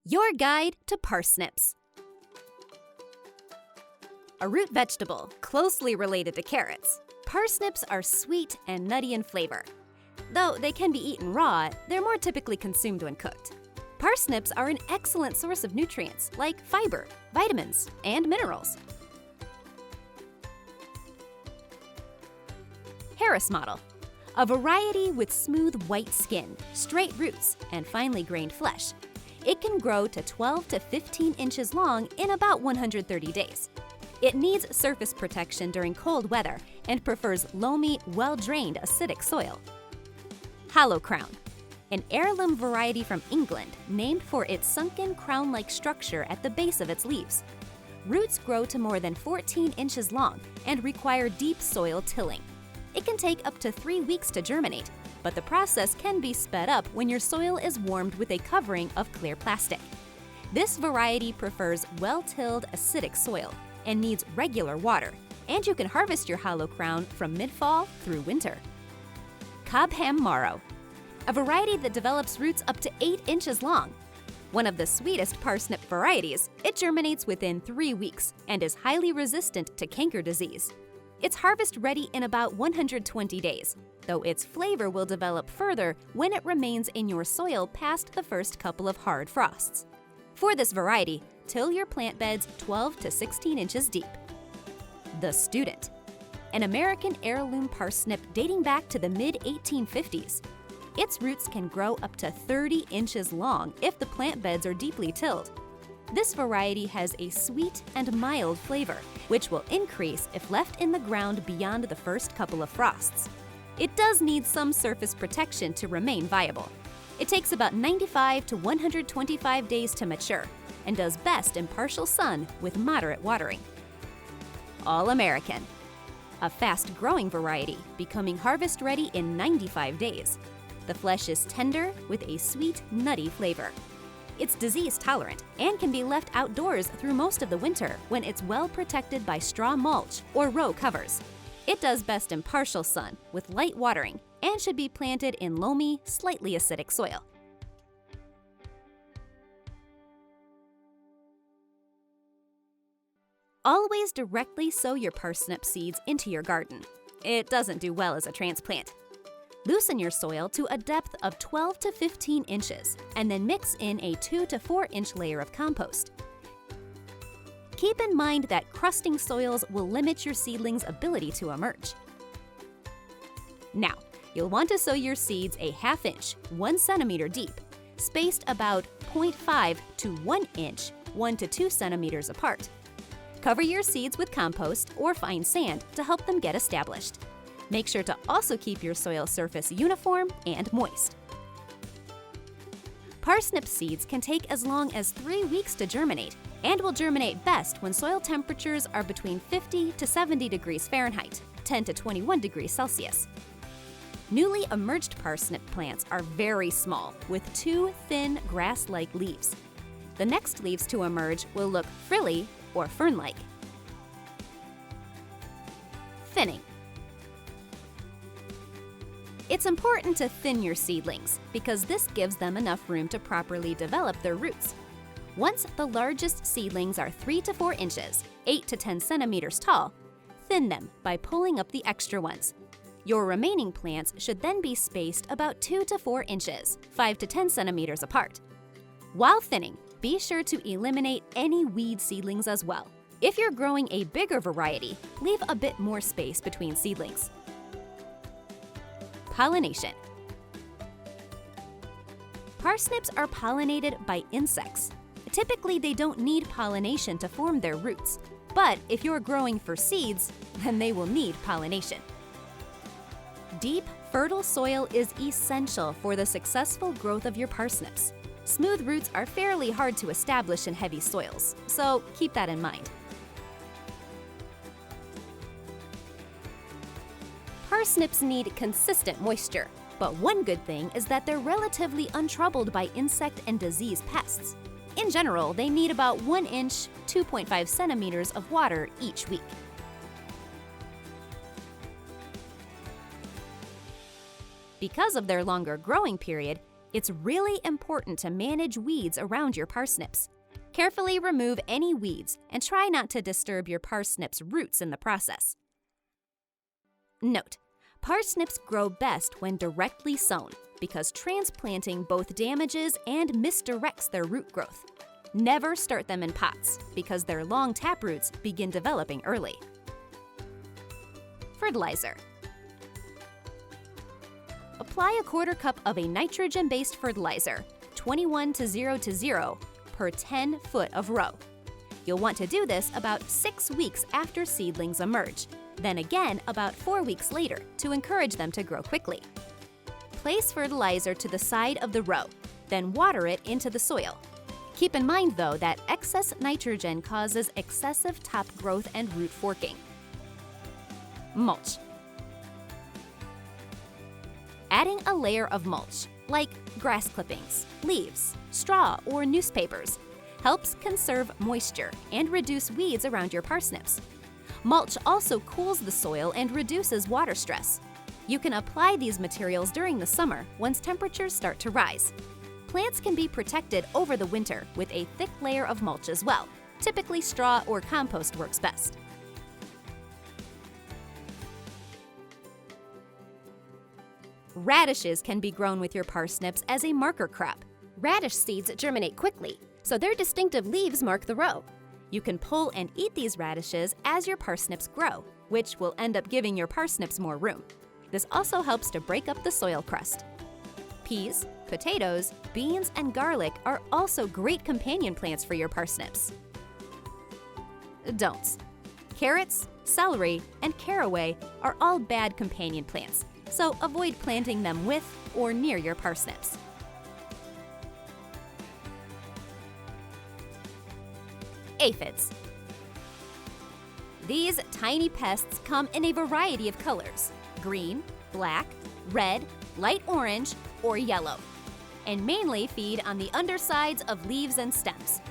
Your guide to parsnips. A root vegetable closely related to carrots, parsnips are sweet and nutty in flavor. Though they can be eaten raw, they're more typically consumed when cooked. Parsnips are an excellent source of nutrients like fiber, vitamins, and minerals. Harris model. A variety with smooth white skin, straight roots, and finely grained flesh. It can grow to 12 to 15 inches long in about 130 days. It needs surface protection during cold weather and prefers loamy, well-drained acidic soil. Hollow crown. An heirloom variety from England named for its sunken crown-like structure at the base of its leaves. Roots grow to more than 14 inches long and require deep soil tilling. It can take up to 3 weeks to germinate, but the process can be sped up when your soil is warmed with a covering of clear plastic. This variety prefers well-tilled acidic soil and needs regular water, and you can harvest your hollow crown from mid-fall through winter. Cobham Marrow. A variety that develops roots up to 8 inches long. One of the sweetest parsnip varieties, it germinates within 3 weeks and is highly resistant to canker disease. It's harvest ready in about 120 days, though its flavor will develop further when it remains in your soil past the first couple of hard frosts. For this variety, till your plant beds 12 to 16 inches deep. The Student. An American heirloom parsnip dating back to the mid-1850s. Its roots can grow up to 30 inches long if the plant beds are deeply tilled. This variety has a sweet and mild flavor, which will increase if left in the ground beyond the first couple of frosts. It does need some surface protection to remain viable. It takes about 95 to 125 days to mature and does best in partial sun with moderate watering. All-American. A fast-growing variety, becoming harvest-ready in 95 days. The flesh is tender with a sweet, nutty flavor. It's disease-tolerant and can be left outdoors through most of the winter when it's well protected by straw mulch or row covers. It does best in partial sun with light watering and should be planted in loamy, slightly acidic soil. Always directly sow your parsnip seeds into your garden. It doesn't do well as a transplant. Loosen your soil to a depth of 12 to 15 inches and then mix in a 2 to 4 inch layer of compost. Keep in mind that crusting soils will limit your seedling's ability to emerge. Now, you'll want to sow your seeds a ½ inch, 1 centimeter deep, spaced about 0.5 to 1 inch, 1 to 2 centimeters apart. Cover your seeds with compost or fine sand to help them get established. Make sure to also keep your soil surface uniform and moist. Parsnip seeds can take as long as 3 weeks to germinate and will germinate best when soil temperatures are between 50 to 70 degrees Fahrenheit, 10 to 21 degrees Celsius. Newly emerged parsnip plants are very small with 2 thin grass-like leaves. The next leaves to emerge will look frilly or fern-like. Thinning. It's important to thin your seedlings because this gives them enough room to properly develop their roots. Once the largest seedlings are 3 to 4 inches, 8 to 10 centimeters tall, thin them by pulling up the extra ones. Your remaining plants should then be spaced about 2 to 4 inches, 5 to 10 centimeters apart. While thinning, be sure to eliminate any weed seedlings as well. If you're growing a bigger variety, leave a bit more space between seedlings. Pollination. Parsnips are pollinated by insects. Typically, they don't need pollination to form their roots, but if you're growing for seeds, then they will need pollination. Deep, fertile soil is essential for the successful growth of your parsnips. Smooth roots are fairly hard to establish in heavy soils, so keep that in mind. Parsnips need consistent moisture, but one good thing is that they're relatively untroubled by insect and disease pests. In general, they need about 1 inch, 2.5 centimeters of water each week. Because of their longer growing period, It's really important to manage weeds around your parsnips. Carefully remove any weeds and try not to disturb your parsnips' roots in the process. Note: parsnips grow best when directly sown because transplanting both damages and misdirects their root growth. Never start them in pots because their long taproots begin developing early. Fertilizer. Apply a quarter cup of a nitrogen-based fertilizer, 21:0:0, per 10 foot of row. You'll want to do this about 6 weeks after seedlings emerge, then again about 4 weeks later to encourage them to grow quickly. Place fertilizer to the side of the row, then water it into the soil. Keep in mind, though, that excess nitrogen causes excessive top growth and root forking. Mulch. Adding a layer of mulch, like grass clippings, leaves, straw, or newspapers, helps conserve moisture and reduce weeds around your parsnips. Mulch also cools the soil and reduces water stress. You can apply these materials during the summer once temperatures start to rise. Plants can be protected over the winter with a thick layer of mulch as well. Typically, straw or compost works best. Radishes can be grown with your parsnips as a marker crop. Radish seeds germinate quickly, so their distinctive leaves mark the row. You can pull and eat these radishes as your parsnips grow, which will end up giving your parsnips more room. This also helps to break up the soil crust. Peas, potatoes, beans, and garlic are also great companion plants for your parsnips. Don'ts. Carrots, celery, and caraway are all bad companion plants, so avoid planting them with or near your parsnips. Aphids. These tiny pests come in a variety of colors: green, black, red, light orange, or yellow, and mainly feed on the undersides of leaves and stems.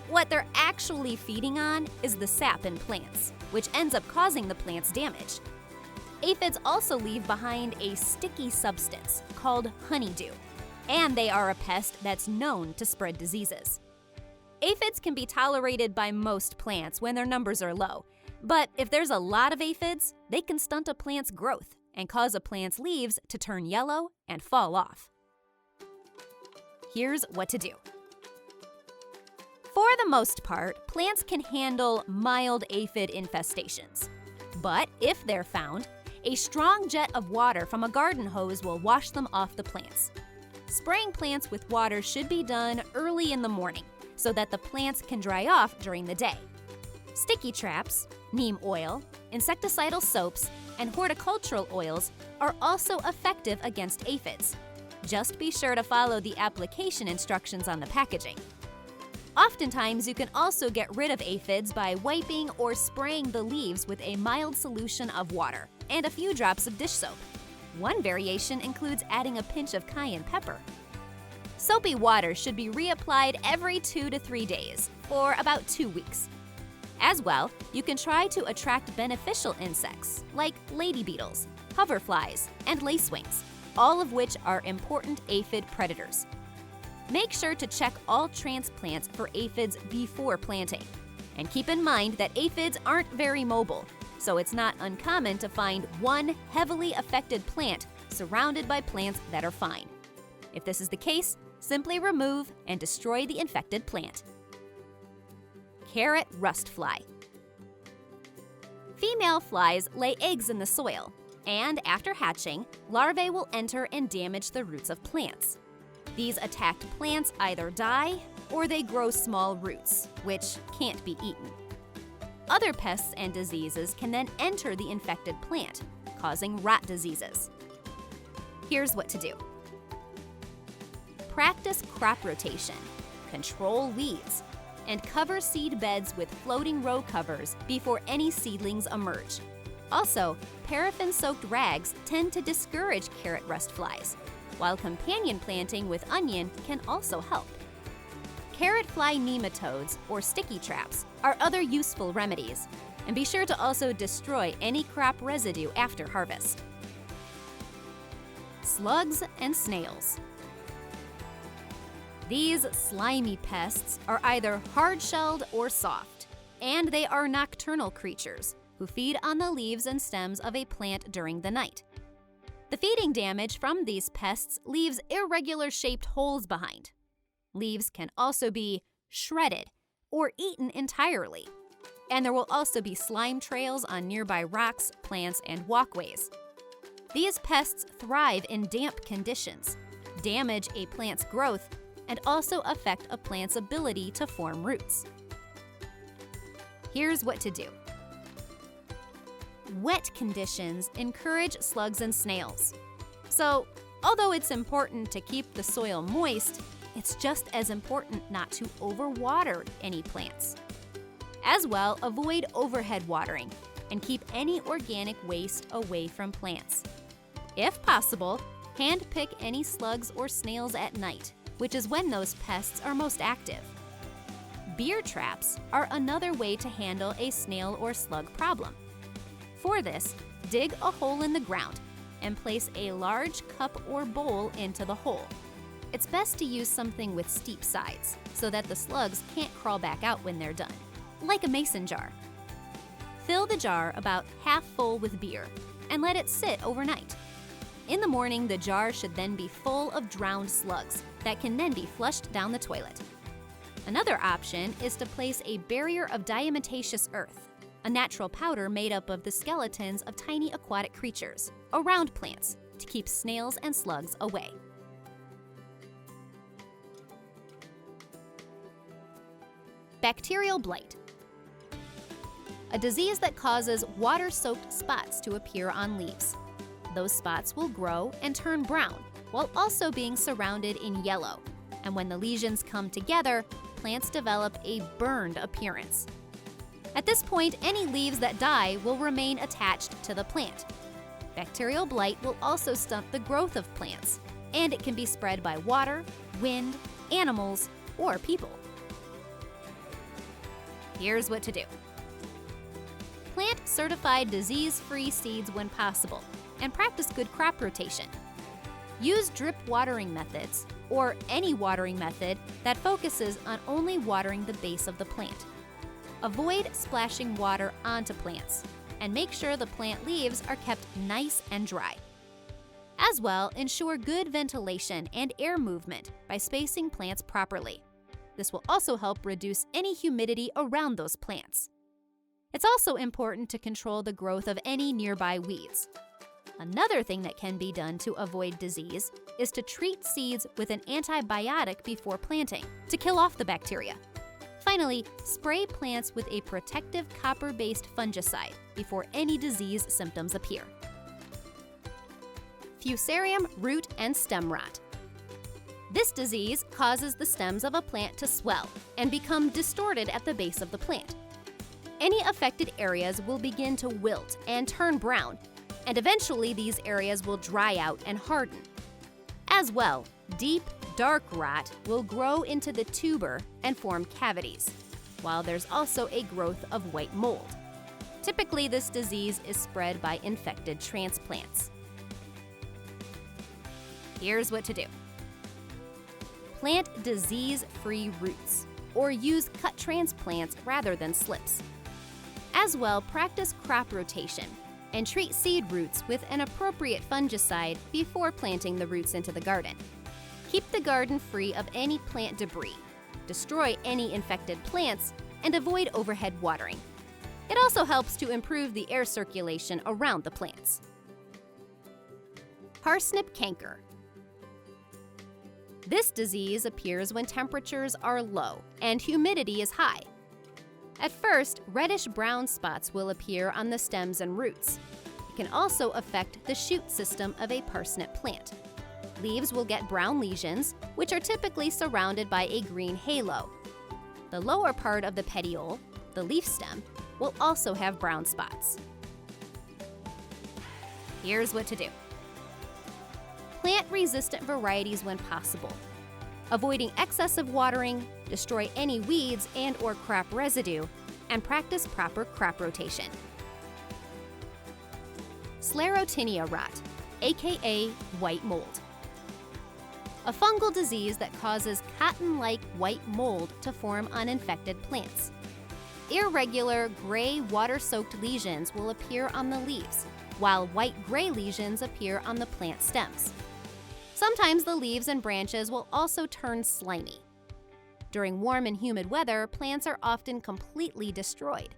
What they're actually feeding on is the sap in plants, which ends up causing the plants damage. Aphids also leave behind a sticky substance called honeydew, and they are a pest that's known to spread diseases. Aphids can be tolerated by most plants when their numbers are low, but if there's a lot of aphids, they can stunt a plant's growth and cause a plant's leaves to turn yellow and fall off. Here's what to do. For the most part, plants can handle mild aphid infestations. But if they're found, a strong jet of water from a garden hose will wash them off the plants. Spraying plants with water should be done early in the morning so that the plants can dry off during the day. Sticky traps, neem oil, insecticidal soaps, and horticultural oils are also effective against aphids. Just be sure to follow the application instructions on the packaging. Oftentimes, you can also get rid of aphids by wiping or spraying the leaves with a mild solution of water and a few drops of dish soap. One variation includes adding a pinch of cayenne pepper. Soapy water should be reapplied every 2 to 3 days for about 2 weeks. As well, you can try to attract beneficial insects like lady beetles, hoverflies, and lacewings, all of which are important aphid predators. Make sure to check all transplants for aphids before planting. And keep in mind that aphids aren't very mobile, so it's not uncommon to find one heavily affected plant surrounded by plants that are fine. If this is the case, simply remove and destroy the infected plant. Carrot rust fly. Female flies lay eggs in the soil, and after hatching, larvae will enter and damage the roots of plants. These attacked plants either die or they grow small roots, which can't be eaten. Other pests and diseases can then enter the infected plant, causing rot diseases. Here's what to do. Practice crop rotation, control weeds, and cover seed beds with floating row covers before any seedlings emerge. Also, paraffin-soaked rags tend to discourage carrot rust flies, while companion planting with onion can also help. Carrot fly nematodes, or sticky traps, are other useful remedies, and be sure to also destroy any crop residue after harvest. Slugs and snails. These slimy pests are either hard-shelled or soft, and they are nocturnal creatures who feed on the leaves and stems of a plant during the night. The feeding damage from these pests leaves irregular-shaped holes behind. Leaves can also be shredded or eaten entirely, and there will also be slime trails on nearby rocks, plants, and walkways. These pests thrive in damp conditions, damage a plant's growth, and also affect a plant's ability to form roots. Here's what to do. Wet conditions encourage slugs and snails. So, although it's important to keep the soil moist, it's just as important not to overwater any plants. As well, avoid overhead watering and keep any organic waste away from plants. If possible, hand-pick any slugs or snails at night, which is when those pests are most active. Beer traps are another way to handle a snail or slug problem. For this, dig a hole in the ground and place a large cup or bowl into the hole. It's best to use something with steep sides so that the slugs can't crawl back out when they're done, like a mason jar. Fill the jar about half full with beer and let it sit overnight. In the morning, the jar should then be full of drowned slugs that can then be flushed down the toilet. Another option is to place a barrier of diatomaceous earth, a natural powder made up of the skeletons of tiny aquatic creatures, around plants to keep snails and slugs away. Bacterial blight. A disease that causes water-soaked spots to appear on leaves. Those spots will grow and turn brown while also being surrounded in yellow, and when the lesions come together, plants develop a burned appearance. At this point, any leaves that die will remain attached to the plant. Bacterial blight will also stunt the growth of plants, and it can be spread by water, wind, animals, or people. Here's what to do. Plant certified disease-free seeds when possible, and practice good crop rotation. Use drip watering methods, or any watering method that focuses on only watering the base of the plant. Avoid splashing water onto plants, and make sure the plant leaves are kept nice and dry. As well, ensure good ventilation and air movement by spacing plants properly. This will also help reduce any humidity around those plants. It's also important to control the growth of any nearby weeds. Another thing that can be done to avoid disease is to treat seeds with an antibiotic before planting to kill off the bacteria. Finally, spray plants with a protective copper-based fungicide before any disease symptoms appear. Fusarium root and stem rot. This disease causes the stems of a plant to swell and become distorted at the base of the plant. Any affected areas will begin to wilt and turn brown, and eventually these areas will dry out and harden. As well, deep, dark rot will grow into the tuber and form cavities, while there's also a growth of white mold. Typically, this disease is spread by infected transplants. Here's what to do. Plant disease-free roots, or use cut transplants rather than slips. As well, practice crop rotation and treat seed roots with an appropriate fungicide before planting the roots into the garden. Keep the garden free of any plant debris, destroy any infected plants, and avoid overhead watering. It also helps to improve the air circulation around the plants. Parsnip canker. This disease appears when temperatures are low and humidity is high. At first, reddish-brown spots will appear on the stems and roots. It can also affect the shoot system of a parsnip plant. Leaves will get brown lesions, which are typically surrounded by a green halo. The lower part of the petiole, the leaf stem, will also have brown spots. Here's what to do. Plant resistant varieties when possible. Avoiding excessive watering, destroy any weeds and/or crop residue, and practice proper crop rotation. Sclerotinia rot, aka white mold. a fungal disease that causes cotton-like white mold to form on infected plants. Irregular gray water-soaked lesions will appear on the leaves, while white-gray lesions appear on the plant stems. Sometimes the leaves and branches will also turn slimy. During warm and humid weather, plants are often completely destroyed.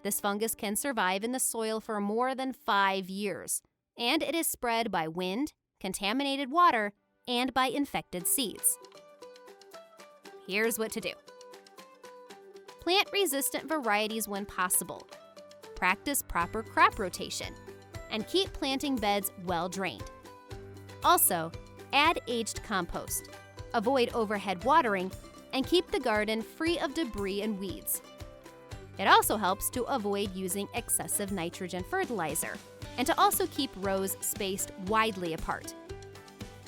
This fungus can survive in the soil for more than 5 years, and it is spread by wind, contaminated water, and by infected seeds. Here's what to do. Plant resistant varieties when possible. Practice proper crop rotation, and keep planting beds well drained. Also, add aged compost, avoid overhead watering, and keep the garden free of debris and weeds. It also helps to avoid using excessive nitrogen fertilizer, and to also keep rows spaced widely apart.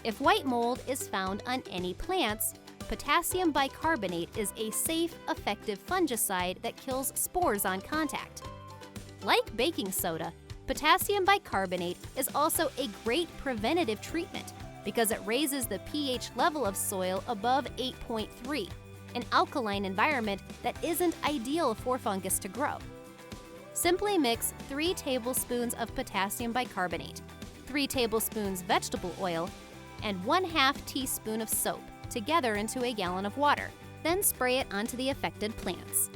If white mold is found on any plants, potassium bicarbonate is a safe, effective fungicide that kills spores on contact. Like baking soda, potassium bicarbonate is also a great preventative treatment because it raises the pH level of soil above 8.3, an alkaline environment that isn't ideal for fungus to grow. Simply mix 3 tablespoons of potassium bicarbonate, 3 tablespoons vegetable oil, and 1/2 teaspoon of soap together into a gallon of water. Then spray it onto the affected plants.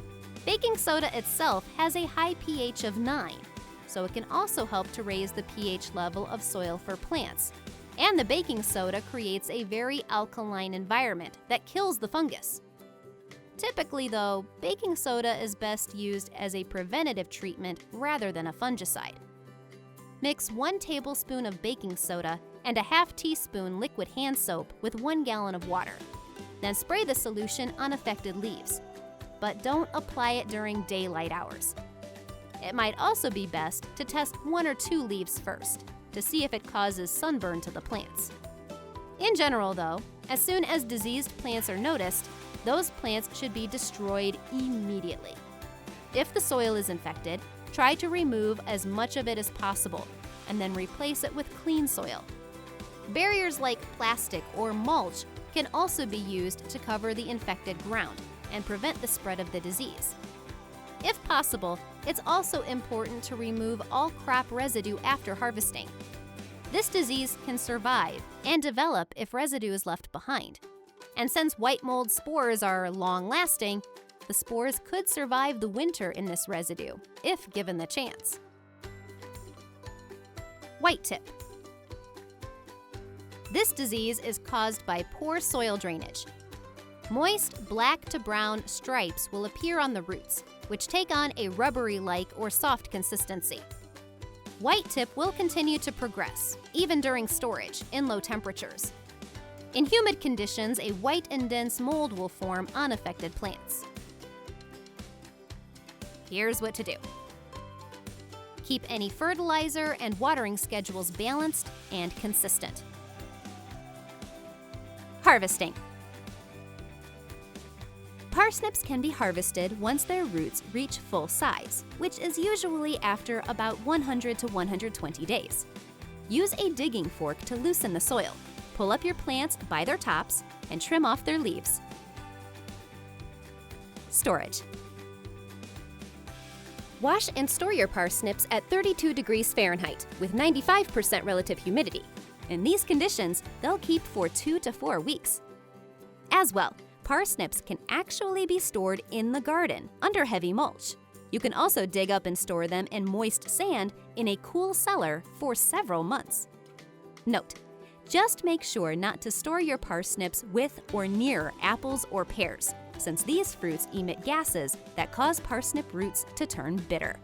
Baking soda itself has a high pH of 9, so it can also help to raise the pH level of soil for plants. And the baking soda creates a very alkaline environment that kills the fungus. Typically, though, baking soda is best used as a preventative treatment rather than a fungicide. Mix 1 tablespoon of baking soda and a 1/2 teaspoon liquid hand soap with 1 gallon of water. Then spray the solution on affected leaves, but don't apply it during daylight hours. It might also be best to test 1 or 2 leaves first to see if it causes sunburn to the plants. In general, though, as soon as diseased plants are noticed, those plants should be destroyed immediately. If the soil is infected, try to remove as much of it as possible and then replace it with clean soil. Barriers like plastic or mulch can also be used to cover the infected ground and prevent the spread of the disease. If possible, it's also important to remove all crop residue after harvesting. This disease can survive and develop if residue is left behind. And since white mold spores are long-lasting, the spores could survive the winter in this residue, if given the chance. White tip. This disease is caused by poor soil drainage. Moist black to brown stripes will appear on the roots, which take on a rubbery-like or soft consistency. White tip will continue to progress, even during storage, in low temperatures. In humid conditions, a white and dense mold will form on affected plants. Here's what to do. Keep any fertilizer and watering schedules balanced and consistent. Harvesting. Parsnips can be harvested once their roots reach full size, which is usually after about 100 to 120 days. Use a digging fork to loosen the soil. Pull up your plants by their tops and trim off their leaves. Storage. Wash and store your parsnips at 32 degrees Fahrenheit with 95% relative humidity. In these conditions, they'll keep for 2 to 4 weeks. As well, parsnips can actually be stored in the garden under heavy mulch. You can also dig up and store them in moist sand in a cool cellar for several months. Note: just make sure not to store your parsnips with or near apples or pears, since these fruits emit gases that cause parsnip roots to turn bitter.